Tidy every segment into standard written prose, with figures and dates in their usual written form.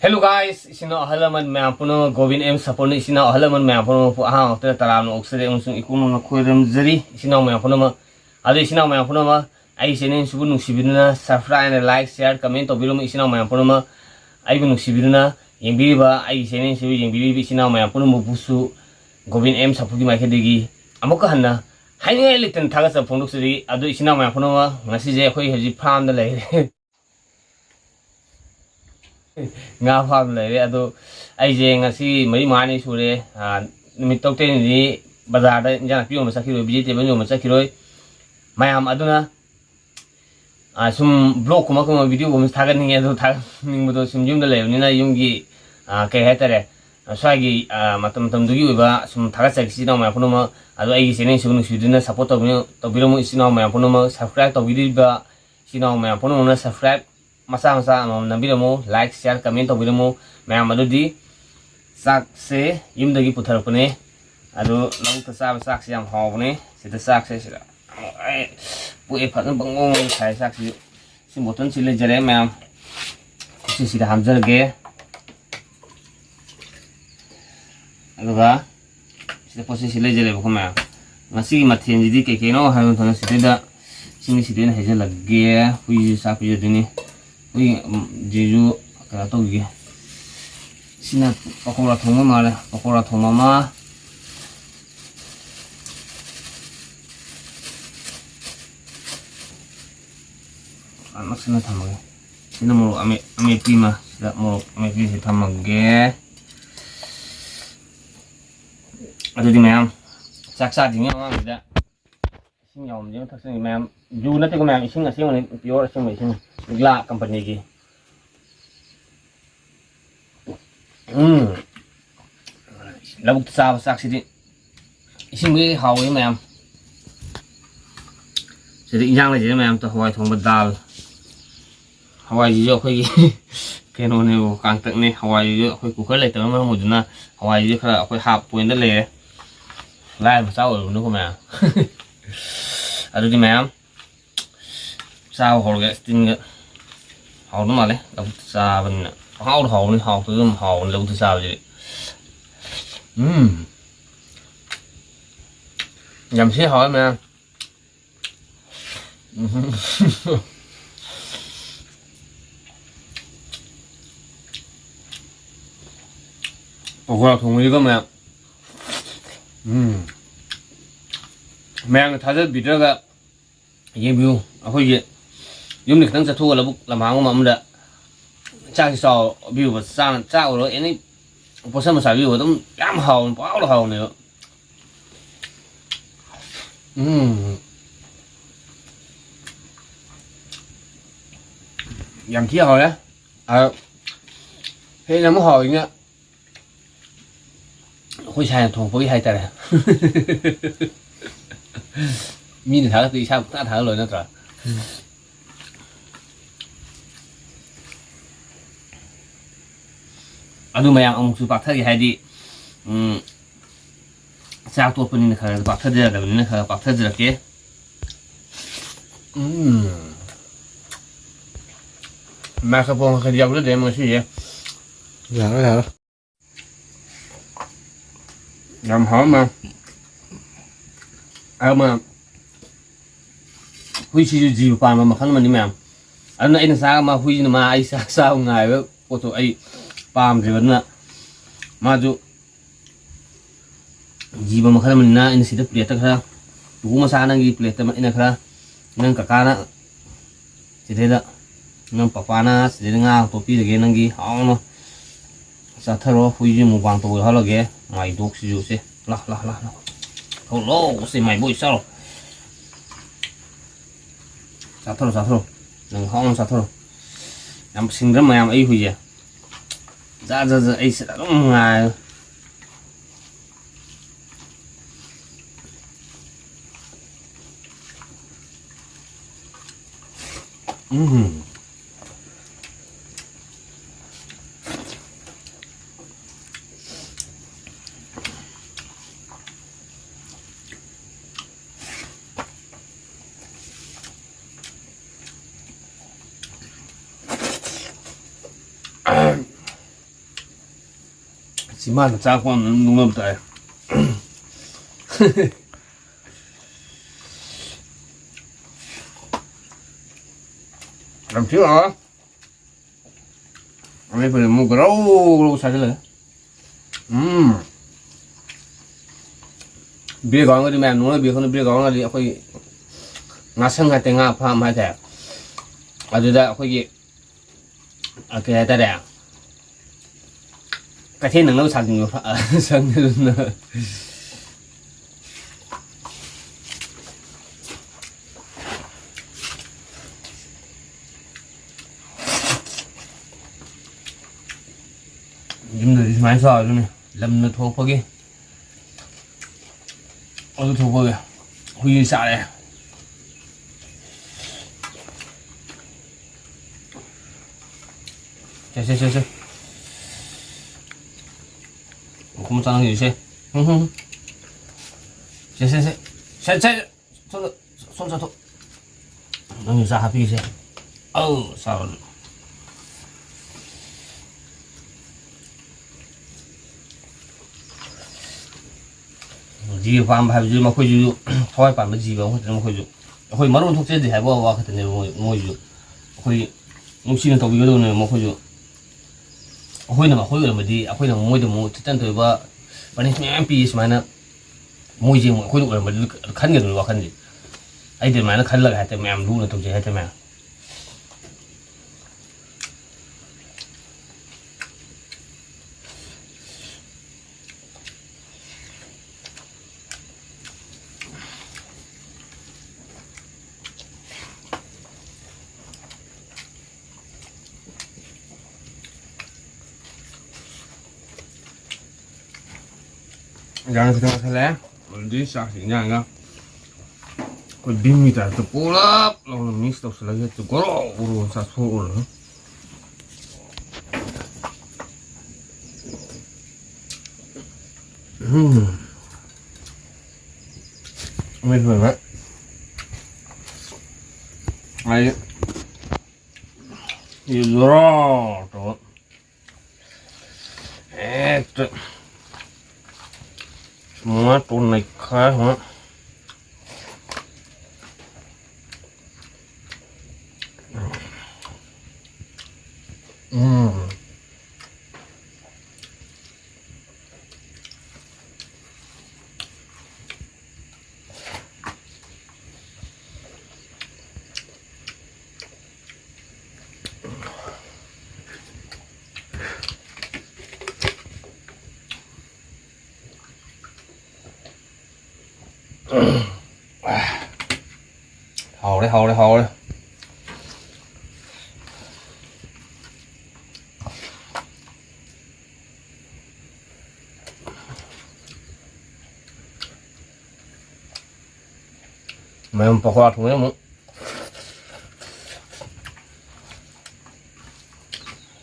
Hello guys, isina halaman me apuno Govin M saponi isina halaman me apuno pu aha hotel talam oksere unsung ikumu na khoiram jari isina me apuno ma adu isina me apuno ma ai channel subu nusibiruna subscribe and like share comment to birum isina me apuno ma ai bu nusibiruna yengbiriba ai channel subu yengbiribi isina me apuno mo busu Govin M sapugi ma khedegi amuka hanna haine litan thaga sa phonduk siri adu isina me apuno ma ngasi je khoi haji farm da lai nga farm lai ado ai je ngasi mari mani sure numit tok te ni bazar da jana piyo ma sakiro vegetable yo ma sakiro mayam aduna sum blog kuma kuma video kuma thaga ni ado thaga ning bodo sum yum da lai ni na yum gi kai hatare swagi matam tam dugi ba sum thaga sak si na ma puno ma ado ai channel sum nu sudina support to biro mo isina ma puno ma subscribe to video ba sina ma puno na subscribe masa-masa nambiramo like share comment tobiramo mayam adudi sak se yumdagi putharapune adu lau ta sab sak se yam hawne sida sak se sida ai pu e phatna bangong sai sak si boton chile jare mayam si sida hamjarge aduga sida posi chile jare bukho mayam ngasi mathen jidi kekeno hayon thona sida sini sidena heja lagge hui sak pu jadini ui jeju kaya to gi sina pakora thoma male pakora thoma ma anak sina thamage sina mo ame pima sida mo ame pi se thamage adu di mayam saksa di mayam sida sing yom jeng thaksen mayam ju na te ko mayam ising asing ni pure asing ising gla company ki labuk sa sak sidi ising mi hawi mayam sidi injang la je mayam to hawai thong badal hawai ji jo khoi keno ne o kang tak ne hawai ji khoi cooker le ta ma mu duna hawai ji khara khoi hap point da le lai ma sao nu ko ma adu di mayam sao hol ge sting hầu nó mà đấy đâu xa bên hầu đi hầu từ hầu lâu từ sao vậy nhầm xí hỏi mà ồ thùng gì cơ mà mẹ thay rất bị rất là nhiều view à thôi gì yum ni khang sa thu la buk la mang ma mda cha si so view ba sang cha ro any po sa ma sa view dum yam haw pa lo haw ne yam thi haw ya he na mo haw nya hoi sai thong poi hai ta ra mi ni tha ti sa ta tha lo na tra adu mayang amuk su pakthagi haidi sak to puni na khara pakthadira da ni khara pakthadira ke ma kha pon kha diablo de mo si ye ya làm hở mà mà huy chi gì mà khăn mà đi mèm anh này nó sao mà huy mà ai sao ngày với cô tụi ấy pam thì vẫn là mà dù gì mà khăn mình na anh sẽ được plate ra đủ mà sao năng ghi plate mà anh ra năng cả na chỉ thế đó năng papa na sẽ được ngang topi được cái năng ghi hỏng nó sao thở huy gì một vàng tuổi hết là cái mày đục sử dụng xe la không lô xe mày bôi sao sao thở đừng hỏng sao thở em xin rất mà em ấy huy gì ra ấy sẽ đúng ngày Simana cakwan nungam tay. Làm chưa hả? Anh phải mua gấu sao thế này? Bia gạo cái mẹ nuôi bia không bia gạo là đi khơi ngã sưng hay tên ngã phàm hay thế. Ở đây đã khơi ở cái đây đấy. Cái thiên năng nó sản sinh nhiều sưng nữa. Chúng ta đi máy soi luôn này, lâm nó thô phơi cái, ôi thô phơi, huy xả này, xe, không sao gì xe, xe, 손 잡고, 너무 사 합이 xe, sao gì phạm phải gì mà khơi dụ thôi phạm mà gì mà khơi dụ khơi mà nó thuộc chế thì hay bao qua cái này ngồi dụ khơi lúc xin tàu video này mà khơi dụ khơi nào mà khơi là mà đi khơi nào ngồi được một chân thôi và này em pi mà nó ngồi gì mà khơi dụ là mà khăn cái rồi khăn gì ấy thì mà nó khăn là hay thì mẹ luôn là thuộc chế hay thì mẹ Jangan kita masalah, jadi saksinya enggak. Kau bimi dah tu pulap, lalu mix tu selagi tu goro urus satu orang. Mày vừa vậy. Mày yêu rõ rồi. Semua tuh naik kah, hầu đây. Mày không bỏ thùng đấy không?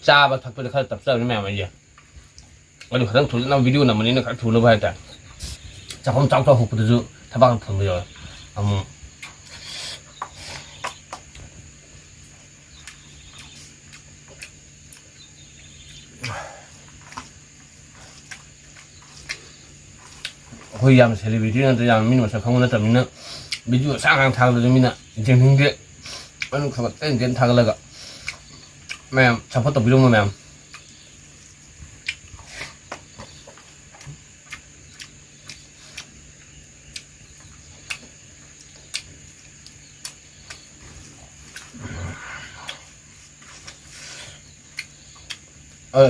Cha và thật sự tập sơ với mẹ mày gì? Ở đây khả năng thủ năm video nào mà nên nó thủ nó bao nhiêu? Cha không cháu cho hụt được chứ? Thằng bạn thằng rồi. Hồi giờ celebrity nó giờ mình mà sao không có tầm nữa, ví dụ sang hàng thang rồi mình nè, trên hướng điện, anh không có tên thang là cái, mẹ chăm sóc tập video mà mẹ,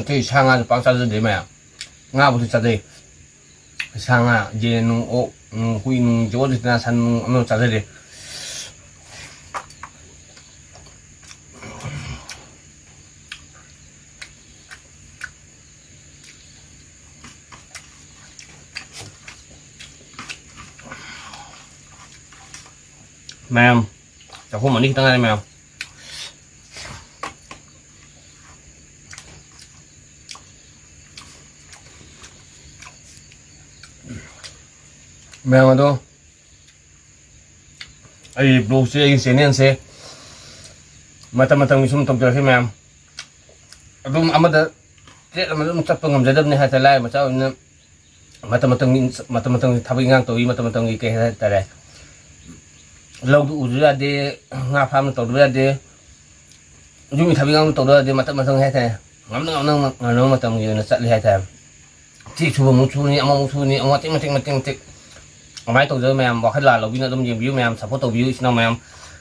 cái sang hàng bằng sao để mẹ, ngã một chút gì. Sanga je nung hui nung jo de na san no cha de ma'am cháu không muốn đi tengah này ma'am ma'am itu ay blue sih sini sih mata-mata misum tom terakhir ma'am aduh amat trade ꯑꯃ ꯑꯗꯨꯝ ꯆꯠꯄ ꯉꯝꯖꯗꯕꯅꯤ ꯍꯥꯏꯇꯥꯔꯦ ꯂꯥꯏꯔ ꯃꯆꯥ ꯑꯣꯏꯅ ꯃꯇꯝ ꯊꯕꯛ ꯏꯪꯈꯥꯡ ꯇꯧꯋꯤ ꯃꯇꯝꯒꯤ ꯀꯩ ꯍꯥꯏꯇꯥꯔꯦ ꯂꯧꯗꯨ ꯎꯗꯕ ꯌꯥꯗꯦ ꯉꯥ ꯐꯥꯝꯅ ꯇꯧꯗꯕ ꯌꯥꯗꯦ ꯌꯨꯝꯒꯤ ꯊꯕꯛ ꯏꯪꯈꯥꯡ ꯇꯧꯗꯕ ꯌꯥꯗꯦ ꯃꯇꯝ ꯍꯥꯏꯇꯥꯔꯦ ꯉꯝꯅꯕ ꯃꯇꯝꯒꯤ ꯑꯣꯏꯅ ꯆꯠꯂꯤ ꯍꯥꯏꯇꯥꯔꯦ ꯆꯦꯛ ꯁꯨꯕ ꯑꯃꯨꯛ ꯁꯨꯅꯤ ꯑꯃꯃꯨꯛ ꯁꯨꯅꯤ ꯑꯃꯨꯛ ꯃꯇꯦꯛ ꯑꯗꯨꯃꯥꯏꯅ ꯇꯧꯖꯕ ꯃꯌꯥꯝ ꯋꯥꯈꯜ ꯂꯥꯟ ꯂꯧꯕꯤꯅ ꯑꯗꯨꯝ ꯌꯦꯡꯕꯤꯌꯨ ꯃꯌꯥꯝ ꯁꯞꯄꯣꯔꯠ ꯇꯧꯕꯤꯌꯨ ꯏꯆꯤꯟ ꯏꯅꯥꯎ ꯃꯌꯥꯝ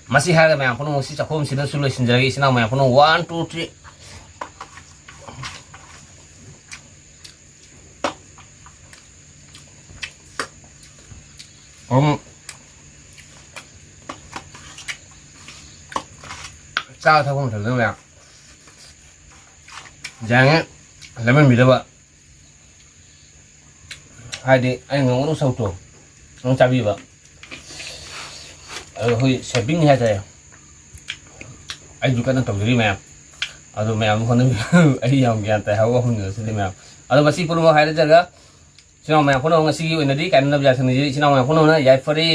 ꯃꯁꯤ ꯍꯥꯏꯔꯒ ꯃꯌꯥꯝ ꯄꯨꯝꯅꯃꯛ ꯁꯤ ꯆꯥꯛꯈꯨꯝꯁꯤꯗꯁꯨ ꯂꯣꯏꯁꯤꯟꯖꯔꯒꯦ ꯏꯆꯤꯟ ꯏꯅꯥꯎ ꯃꯌꯥꯝ ꯄꯨꯝꯅꯃꯛ 1 2 3 ꯆꯥꯕ ꯊꯛꯄ ꯃꯇꯝꯗ ꯃꯌꯥꯝ ꯌꯥꯡꯉꯦ ꯂꯦꯃꯟꯕꯤꯗꯕ ꯍꯥꯏꯗꯤ ꯑꯩꯅ ꯉꯝꯒꯗꯕ ꯁꯔꯨꯛꯇꯣ ꯑꯗꯨꯝ ꯆꯥꯕꯤꯕ ꯑꯗꯣ ꯑꯩꯈꯣꯏ ꯁꯦꯚꯤꯡ ꯍꯥꯏꯇꯥꯔꯦ ꯑꯩꯁꯨ ꯀꯟꯅ ꯇꯧꯖꯔꯤ ꯃꯌꯥꯝ ꯑꯗꯣ ꯃꯌꯥꯝ ꯍꯣꯠꯅꯕꯤꯌꯨ ꯑꯩ ꯌꯥꯝ ꯒ꯭ꯌꯥꯟ ꯇꯥꯏ ꯍꯧꯕ ꯍꯧꯅꯤꯡꯉꯁꯤꯗꯤ ꯃꯌꯥꯝ ꯑꯗꯣ ꯃꯁꯤ ꯄꯨꯝꯅꯃꯛ ꯍꯥꯏꯔꯖꯔꯒ ꯏꯆꯤꯟ ꯏꯅꯥꯎ ꯃꯌꯥꯝ ꯄꯨꯝꯅꯃꯛ ꯉꯁꯤꯒꯤ ꯑꯣꯏꯅꯗꯤ ꯀꯥꯏꯅꯅꯕ ꯌꯥꯊꯪꯅꯤꯖꯔꯤ ꯏꯆꯤꯟ ꯏꯅꯥꯎ ꯃꯌꯥꯝ ꯄꯨꯝꯅꯃꯛꯅ ꯌꯥꯏꯐꯔꯦ